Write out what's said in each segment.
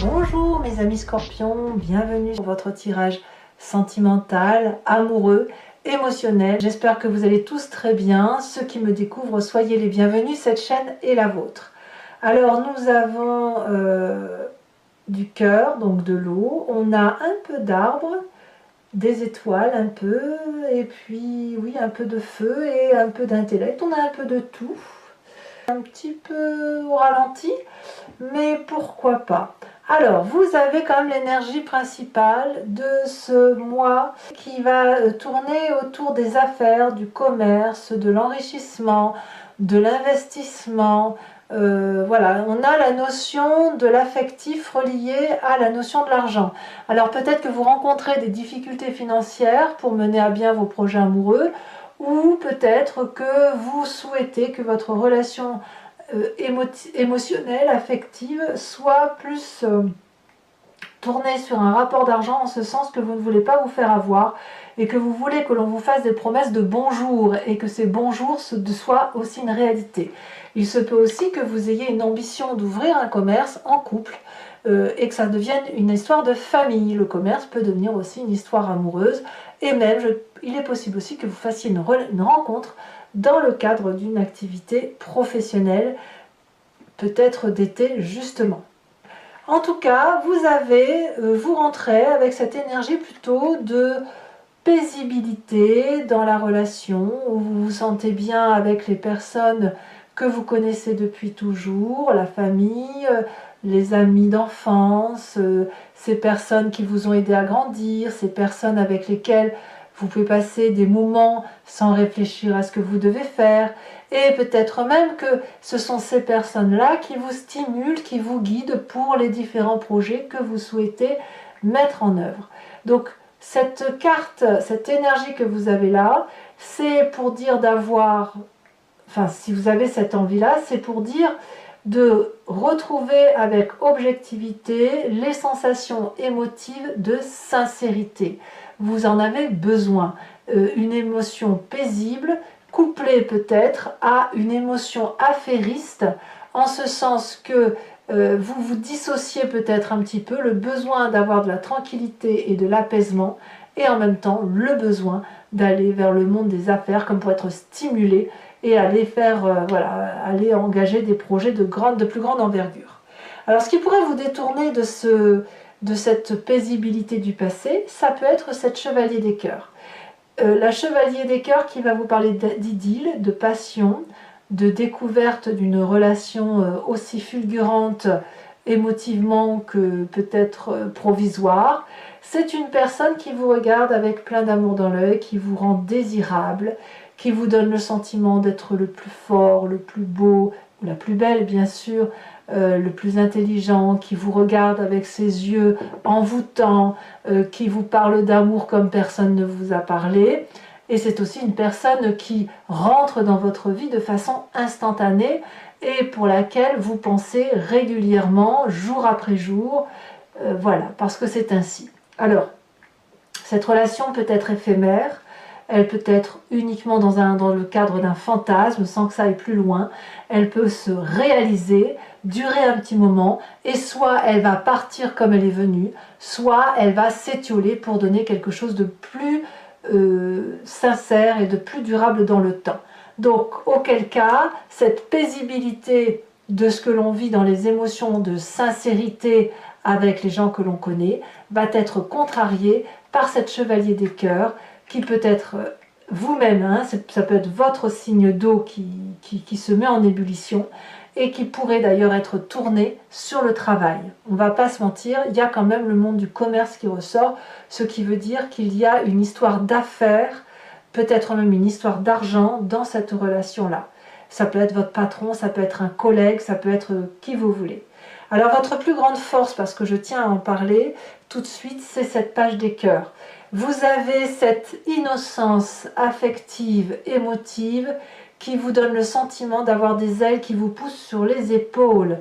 Bonjour mes amis scorpions, bienvenue sur votre tirage sentimental, amoureux, émotionnel. J'espère que vous allez tous très bien. Ceux qui me découvrent, soyez les bienvenus, cette chaîne est la vôtre. Alors nous avons du cœur, donc de l'eau, on a un peu d'arbre, des étoiles un peu, et puis oui, un peu de feu et un peu d'intellect. On a un peu de tout, un petit peu au ralenti, mais pourquoi pas. Alors, vous avez quand même l'énergie principale de ce mois qui va tourner autour des affaires, du commerce, de l'enrichissement, de l'investissement. Voilà, on a la notion de l'affectif relié à la notion de l'argent. Alors peut-être que vous rencontrez des difficultés financières pour mener à bien vos projets amoureux, ou peut-être que vous souhaitez que votre relation émotionnelle, affective, soit plus tournée sur un rapport d'argent, en ce sens que vous ne voulez pas vous faire avoir et que vous voulez que l'on vous fasse des promesses de bonjour et que ces bonjours soient aussi une réalité. Il se peut aussi que vous ayez une ambition d'ouvrir un commerce en couple et que ça devienne une histoire de famille. Le commerce peut devenir aussi une histoire amoureuse et même il est possible aussi que vous fassiez une rencontre dans le cadre d'une activité professionnelle, peut-être d'été justement. En tout cas, vous rentrez avec cette énergie plutôt de paisibilité dans la relation, où vous vous sentez bien avec les personnes que vous connaissez depuis toujours, la famille, les amis d'enfance, ces personnes qui vous ont aidé à grandir, ces personnes avec lesquelles vous pouvez passer des moments sans réfléchir à ce que vous devez faire. Et peut-être même que ce sont ces personnes-là qui vous stimulent, qui vous guident pour les différents projets que vous souhaitez mettre en œuvre. Donc cette carte, cette énergie que vous avez là, c'est pour dire d'avoir, enfin si vous avez cette envie-là, c'est pour dire de retrouver avec objectivité les sensations émotives de sincérité. Vous en avez besoin. Une émotion paisible, couplée peut-être à une émotion affairiste, en ce sens que vous vous dissociez peut-être un petit peu, le besoin d'avoir de la tranquillité et de l'apaisement, et en même temps le besoin d'aller vers le monde des affaires, comme pour être stimulé et aller faire, aller engager des projets de plus grande envergure. Alors ce qui pourrait vous détourner de cette paisibilité du passé, ça peut être cette chevalier des cœurs. La chevalier des cœurs qui va vous parler d'idylle, de passion, de découverte d'une relation aussi fulgurante émotivement que peut-être provisoire. C'est une personne qui vous regarde avec plein d'amour dans l'œil, qui vous rend désirable, qui vous donne le sentiment d'être le plus fort, le plus beau, ou la plus belle bien sûr, le plus intelligent, qui vous regarde avec ses yeux envoûtants, qui vous parle d'amour comme personne ne vous a parlé. Et c'est aussi une personne qui rentre dans votre vie de façon instantanée et pour laquelle vous pensez régulièrement, jour après jour, voilà, parce que c'est ainsi. Alors, cette relation peut être éphémère, elle peut être uniquement dans le cadre d'un fantasme, sans que ça aille plus loin, elle peut se réaliser, durer un petit moment, et soit elle va partir comme elle est venue, soit elle va s'étioler pour donner quelque chose de plus sincère et de plus durable dans le temps. Donc, auquel cas, cette paisibilité de ce que l'on vit dans les émotions de sincérité avec les gens que l'on connaît, va être contrariée par cette chevalier des cœurs, qui peut être vous-même, hein, ça peut être votre signe d'eau qui se met en ébullition, et qui pourrait d'ailleurs être tourné sur le travail. On ne va pas se mentir, il y a quand même le monde du commerce qui ressort, ce qui veut dire qu'il y a une histoire d'affaires, peut-être même une histoire d'argent dans cette relation-là. Ça peut être votre patron, ça peut être un collègue, ça peut être qui vous voulez. Alors votre plus grande force, parce que je tiens à en parler tout de suite, c'est cette page des cœurs. Vous avez cette innocence affective, émotive, qui vous donne le sentiment d'avoir des ailes qui vous poussent sur les épaules.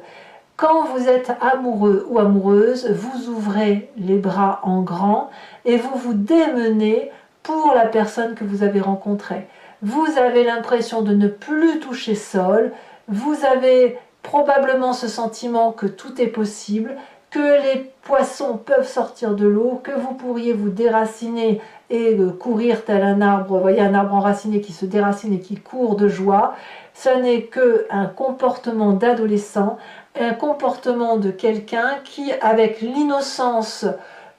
Quand vous êtes amoureux ou amoureuse, vous ouvrez les bras en grand et vous vous démenez pour la personne que vous avez rencontrée. Vous avez l'impression de ne plus toucher sol, vous avez probablement ce sentiment que tout est possible, que les poissons peuvent sortir de l'eau, que vous pourriez vous déraciner et courir tel un arbre. Vous voyez un arbre enraciné qui se déracine et qui court de joie. Ce n'est qu'un comportement d'adolescent, un comportement de quelqu'un qui, avec l'innocence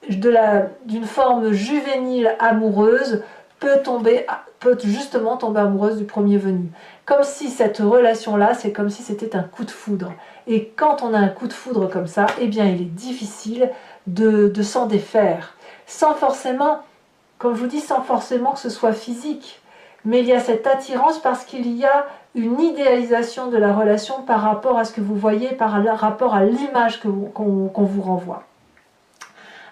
d'une forme juvénile amoureuse, peut justement tomber amoureuse du premier venu. Comme si cette relation-là, c'est comme si c'était un coup de foudre. Et quand on a un coup de foudre comme ça, eh bien il est difficile de s'en défaire. Sans forcément, comme je vous dis, sans forcément que ce soit physique. Mais il y a cette attirance parce qu'il y a une idéalisation de la relation par rapport à ce que vous voyez, par rapport à l'image qu'on vous renvoie.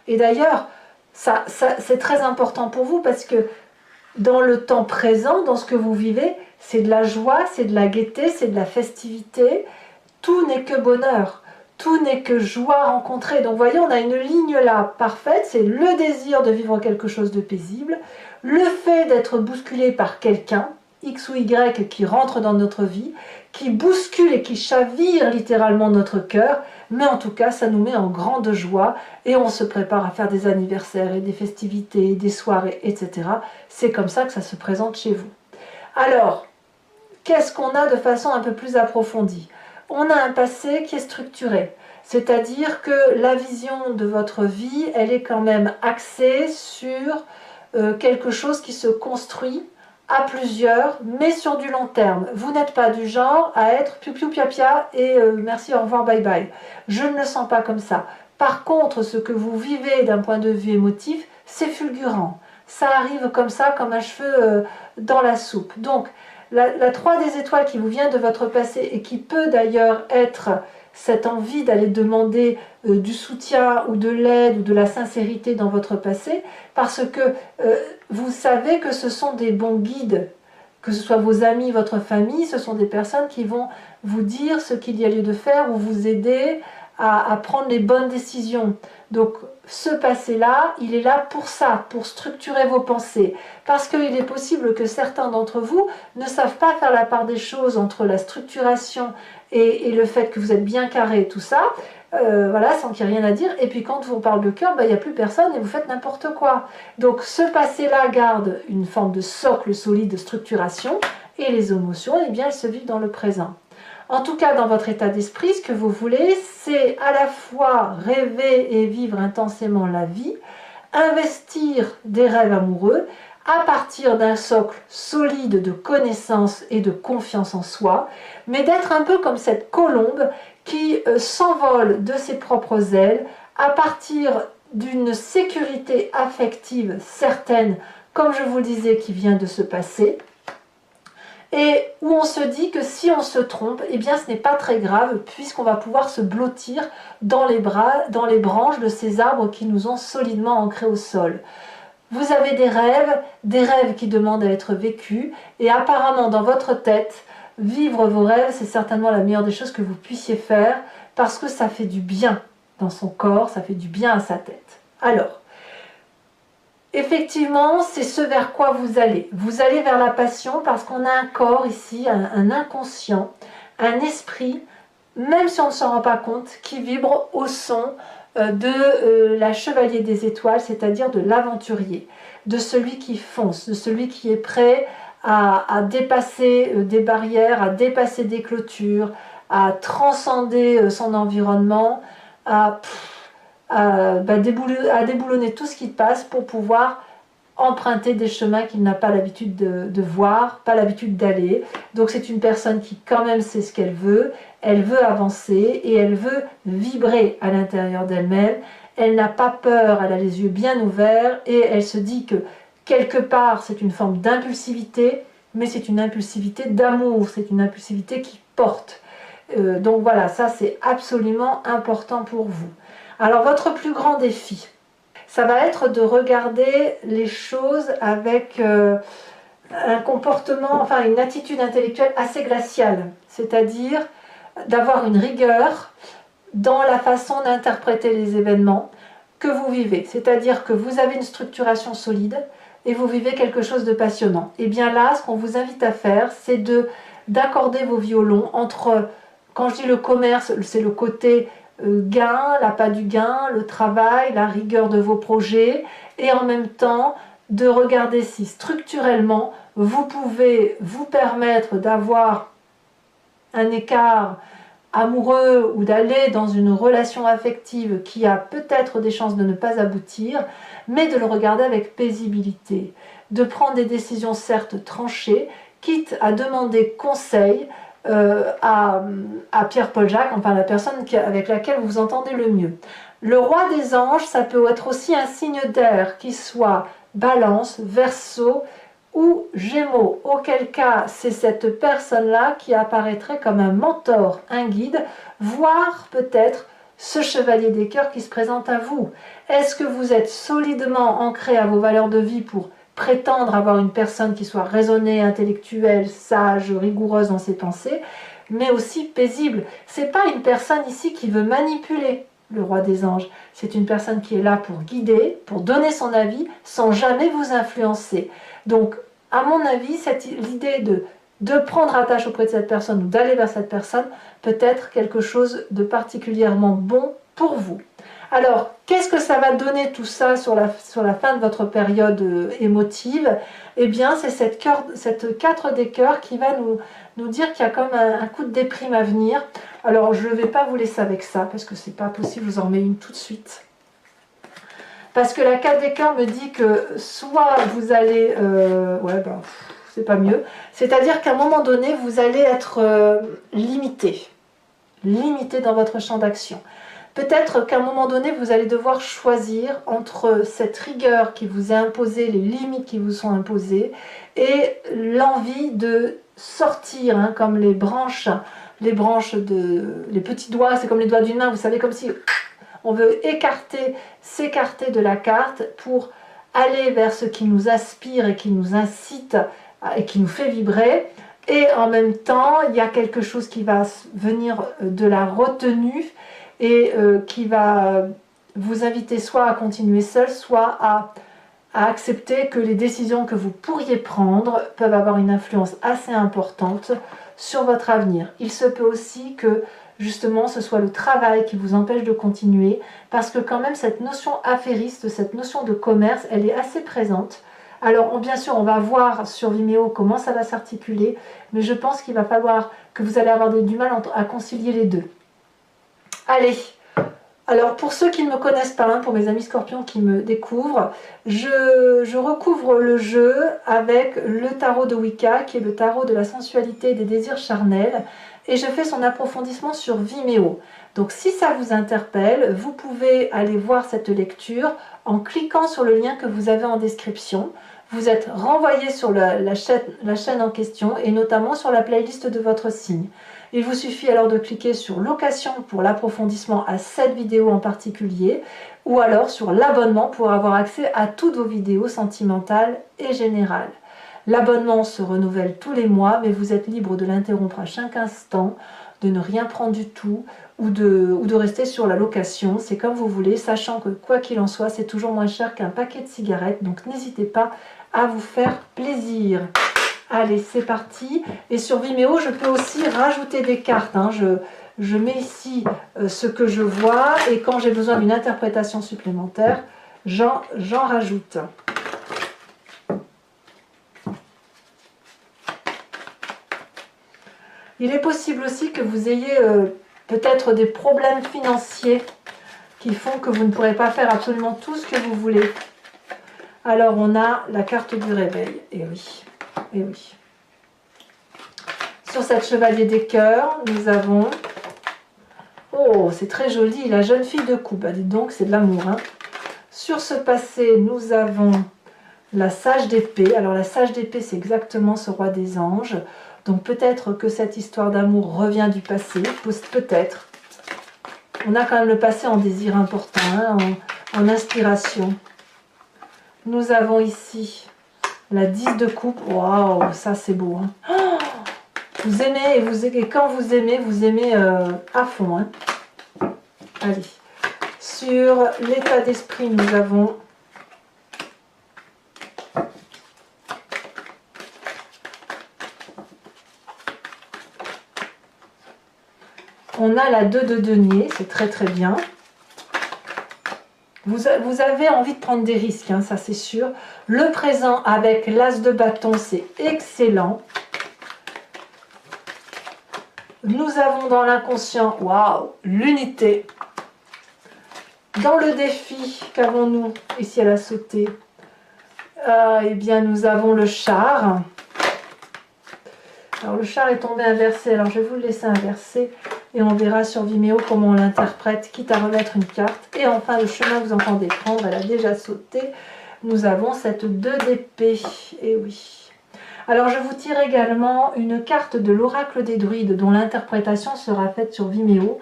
Et d'ailleurs, c'est très important pour vous parce que dans le temps présent, dans ce que vous vivez, c'est de la joie, c'est de la gaieté, c'est de la festivité. Tout n'est que bonheur, tout n'est que joie rencontrée. Donc vous voyez, on a une ligne là parfaite, c'est le désir de vivre quelque chose de paisible, le fait d'être bousculé par quelqu'un, X ou Y, qui rentre dans notre vie, qui bouscule et qui chavire littéralement notre cœur, mais en tout cas, ça nous met en grande joie et on se prépare à faire des anniversaires et des festivités, des soirées, etc. C'est comme ça que ça se présente chez vous. Alors, qu'est-ce qu'on a de façon un peu plus approfondie? On a un passé qui est structuré, c'est-à-dire que la vision de votre vie, elle est quand même axée sur quelque chose qui se construit à plusieurs, mais sur du long terme. Vous n'êtes pas du genre à être piou piou pia pia et merci, au revoir, bye bye. Je ne le sens pas comme ça. Par contre, ce que vous vivez d'un point de vue émotif, c'est fulgurant. Ça arrive comme ça, comme un cheveu dans la soupe. Donc, la 3 des étoiles qui vous vient de votre passé et qui peut d'ailleurs être cette envie d'aller demander du soutien ou de l'aide ou de la sincérité dans votre passé, parce que vous savez que ce sont des bons guides, que ce soit vos amis, votre famille, ce sont des personnes qui vont vous dire ce qu'il y a lieu de faire ou vous aider à prendre les bonnes décisions. Donc ce passé-là, il est là pour ça, pour structurer vos pensées. Parce qu'il est possible que certains d'entre vous ne savent pas faire la part des choses entre la structuration et le fait que vous êtes bien carré et tout ça, voilà, sans qu'il y ait rien à dire. Et puis quand on parle de cœur, il n'y a plus personne et vous faites n'importe quoi. Donc ce passé-là garde une forme de socle solide de structuration et les émotions, eh bien, elles se vivent dans le présent. En tout cas, dans votre état d'esprit, ce que vous voulez, c'est à la fois rêver et vivre intensément la vie, investir des rêves amoureux à partir d'un socle solide de connaissance et de confiance en soi, mais d'être un peu comme cette colombe qui s'envole de ses propres ailes à partir d'une sécurité affective certaine, comme je vous le disais, qui vient de se passer, et où on se dit que si on se trompe, eh bien ce n'est pas très grave puisqu'on va pouvoir se blottir dans les branches de ces arbres qui nous ont solidement ancrés au sol. Vous avez des rêves qui demandent à être vécus et apparemment dans votre tête, vivre vos rêves, c'est certainement la meilleure des choses que vous puissiez faire parce que ça fait du bien dans son corps, ça fait du bien à sa tête. Alors, effectivement, c'est ce vers quoi vous allez. Vous allez vers la passion parce qu'on a un corps ici, un inconscient, un esprit, même si on ne s'en rend pas compte, qui vibre au son de la chevalier des étoiles, c'est-à-dire de l'aventurier, de celui qui fonce, de celui qui est prêt à dépasser des barrières, à dépasser des clôtures, à transcender son environnement, à déboulonner tout ce qui passe pour pouvoir emprunter des chemins qu'il n'a pas l'habitude de voir, pas l'habitude d'aller. Donc c'est une personne qui quand même sait ce qu'elle veut avancer et elle veut vibrer à l'intérieur d'elle-même, elle n'a pas peur, elle a les yeux bien ouverts et elle se dit que quelque part c'est une forme d'impulsivité, mais c'est une impulsivité d'amour, c'est une impulsivité qui porte. Donc voilà, ça c'est absolument important pour vous. Alors votre plus grand défi, ça va être de regarder les choses avec un comportement, enfin une attitude intellectuelle assez glaciale, c'est-à-dire d'avoir une rigueur dans la façon d'interpréter les événements que vous vivez. C'est-à-dire que vous avez une structuration solide et vous vivez quelque chose de passionnant. Et bien là, ce qu'on vous invite à faire, c'est d'accorder vos violons entre, quand je dis le commerce, c'est le côté gain, l'appât du gain, le travail, la rigueur de vos projets, et en même temps de regarder si structurellement vous pouvez vous permettre d'avoir un écart amoureux ou d'aller dans une relation affective qui a peut-être des chances de ne pas aboutir, mais de le regarder avec paisibilité, de prendre des décisions certes tranchées, quitte à demander conseil à Pierre-Paul Jacques, enfin la personne avec laquelle vous vous entendez le mieux. Le roi des anges, ça peut être aussi un signe d'air, qui soit Balance, Verseau ou Gémeaux, auquel cas c'est cette personne-là qui apparaîtrait comme un mentor, un guide, voire peut-être ce chevalier des cœurs qui se présente à vous. Est-ce que vous êtes solidement ancré à vos valeurs de vie pour prétendre avoir une personne qui soit raisonnée, intellectuelle, sage, rigoureuse dans ses pensées, mais aussi paisible? C'est pas une personne ici qui veut manipuler le roi des anges. C'est une personne qui est là pour guider, pour donner son avis, sans jamais vous influencer. Donc, à mon avis, l'idée de prendre attache auprès de cette personne ou d'aller vers cette personne peut être quelque chose de particulièrement bon pour vous. Alors, qu'est-ce que ça va donner tout ça sur la fin de votre période émotive? Eh bien, c'est cette 4 des cœurs qui va nous dire qu'il y a comme un coup de déprime à venir. Alors, je ne vais pas vous laisser avec ça, parce que c'est pas possible, je vous en remets une tout de suite. Parce que la 4 des cœurs me dit que soit vous allez... c'est pas mieux. C'est-à-dire qu'à un moment donné, vous allez être limité. Limité dans votre champ d'action. Peut-être qu'à un moment donné, vous allez devoir choisir entre cette rigueur qui vous est imposée, les limites qui vous sont imposées, et l'envie de sortir, hein, comme les petits doigts, c'est comme les doigts d'une main, vous savez, comme si on veut s'écarter de la carte pour aller vers ce qui nous aspire et qui nous incite et qui nous fait vibrer. Et en même temps, il y a quelque chose qui va venir de la retenue et qui va vous inviter soit à continuer seul, soit à accepter que les décisions que vous pourriez prendre peuvent avoir une influence assez importante sur votre avenir. Il se peut aussi que justement ce soit le travail qui vous empêche de continuer, parce que quand même cette notion affairiste, cette notion de commerce, elle est assez présente. Alors bien sûr on va voir sur Vimeo comment ça va s'articuler, mais je pense qu'il va falloir que vous allez avoir du mal à concilier les deux. Allez, alors pour ceux qui ne me connaissent pas, hein, pour mes amis scorpions qui me découvrent, je recouvre le jeu avec le tarot de Wicca, qui est le tarot de la sensualité et des désirs charnels, et je fais son approfondissement sur Vimeo. Donc si ça vous interpelle, vous pouvez aller voir cette lecture en cliquant sur le lien que vous avez en description. Vous êtes renvoyé sur la chaîne en question, et notamment sur la playlist de votre signe. Il vous suffit alors de cliquer sur location pour l'approfondissement à cette vidéo en particulier, ou alors sur l'abonnement pour avoir accès à toutes vos vidéos sentimentales et générales. L'abonnement se renouvelle tous les mois, mais vous êtes libre de l'interrompre à chaque instant, de ne rien prendre du tout, ou de rester sur la location, c'est comme vous voulez, sachant que quoi qu'il en soit, c'est toujours moins cher qu'un paquet de cigarettes, donc n'hésitez pas à vous faire plaisir. Allez, c'est parti. Et sur Vimeo, je peux aussi rajouter des cartes. Hein. Je mets ici ce que je vois, et quand j'ai besoin d'une interprétation supplémentaire, j'en rajoute. Il est possible aussi que vous ayez peut-être des problèmes financiers qui font que vous ne pourrez pas faire absolument tout ce que vous voulez. Alors on a la carte du réveil, et oui, et oui. Sur cette chevalier des cœurs, nous avons... Oh, c'est très joli, la jeune fille de coupe. Bah, dites donc, c'est de l'amour. Hein. Sur ce passé, nous avons la sage d'épée. Alors la sage d'épée, c'est exactement ce roi des anges. Donc peut-être que cette histoire d'amour revient du passé, peut-être. On a quand même le passé en désir important, hein, en inspiration. Nous avons ici la 10 de coupe. Waouh, ça c'est beau. Hein. Oh, vous aimez, et quand vous aimez à fond. Hein. Allez. Sur l'état d'esprit, nous avons... On On a la 2 de denier, c'est très très bien. Vous avez envie de prendre des risques, hein, ça c'est sûr. Le présent avec l'as de bâton, c'est excellent. Nous avons dans l'inconscient, waouh, l'unité. Dans le défi, qu'avons-nous ici à la sautée? Eh bien, nous avons le char. Alors, le char est tombé inversé. Alors, je vais vous le laisser inversé. Et on verra sur Vimeo comment on l'interprète, quitte à remettre une carte. Et enfin, le chemin que vous entendez prendre, elle a déjà sauté. Nous avons cette 2 d'épée. Et oui. Alors, je vous tire également une carte de l'oracle des druides, dont l'interprétation sera faite sur Vimeo.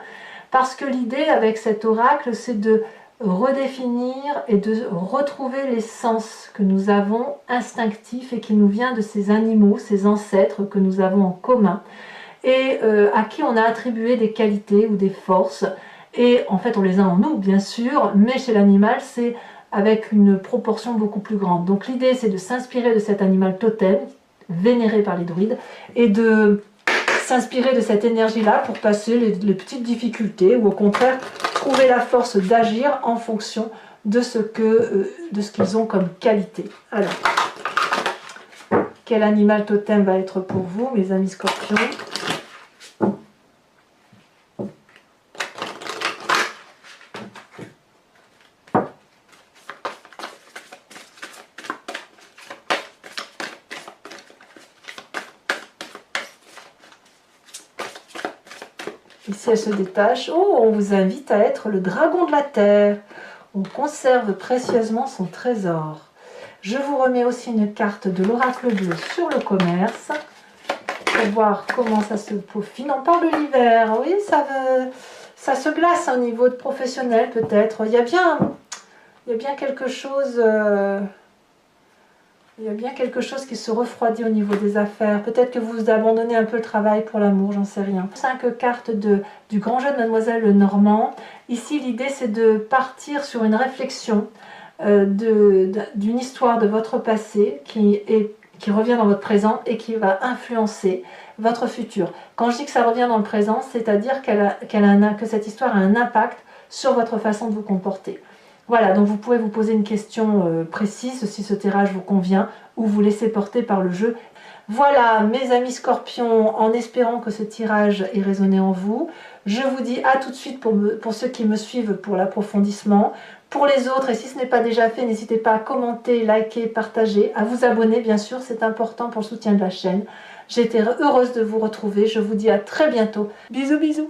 Parce que l'idée avec cet oracle, c'est de redéfinir et de retrouver les sens que nous avons instinctifs et qui nous vient de ces animaux, ces ancêtres que nous avons en commun et à qui on a attribué des qualités ou des forces. Et en fait, on les a en nous, bien sûr, mais chez l'animal, c'est avec une proportion beaucoup plus grande. Donc l'idée, c'est de s'inspirer de cet animal totem, vénéré par les druides, et de s'inspirer de cette énergie-là pour passer les petites difficultés ou au contraire trouver la force d'agir en fonction de ce qu'ils ont comme qualité. Alors, quel animal totem va être pour vous, mes amis scorpions? Ici, elle se détache. Oh, on vous invite à être le dragon de la terre. On conserve précieusement son trésor. Je vous remets aussi une carte de l'oracle bleu sur le commerce pour voir comment ça se peaufine. On parle de l'hiver. Oui, ça se glace au niveau de professionnel peut-être. Il y a bien quelque chose... Il y a bien quelque chose qui se refroidit au niveau des affaires. Peut-être que vous abandonnez un peu le travail pour l'amour, j'en sais rien. 5 cartes du grand jeu de Mademoiselle Lenormand. Ici, l'idée, c'est de partir sur une réflexion d'une histoire de votre passé qui revient dans votre présent et qui va influencer votre futur. Quand je dis que ça revient dans le présent, c'est-à-dire que cette histoire a un impact sur votre façon de vous comporter. Voilà, donc vous pouvez vous poser une question précise si ce tirage vous convient ou vous laisser porter par le jeu. Voilà, mes amis scorpions, en espérant que ce tirage ait résonné en vous. Je vous dis à tout de suite pour ceux qui me suivent pour l'approfondissement. Pour les autres, et si ce n'est pas déjà fait, n'hésitez pas à commenter, liker, partager, à vous abonner, bien sûr, c'est important pour le soutien de la chaîne. J'ai été heureuse de vous retrouver. Je vous dis à très bientôt. Bisous, bisous.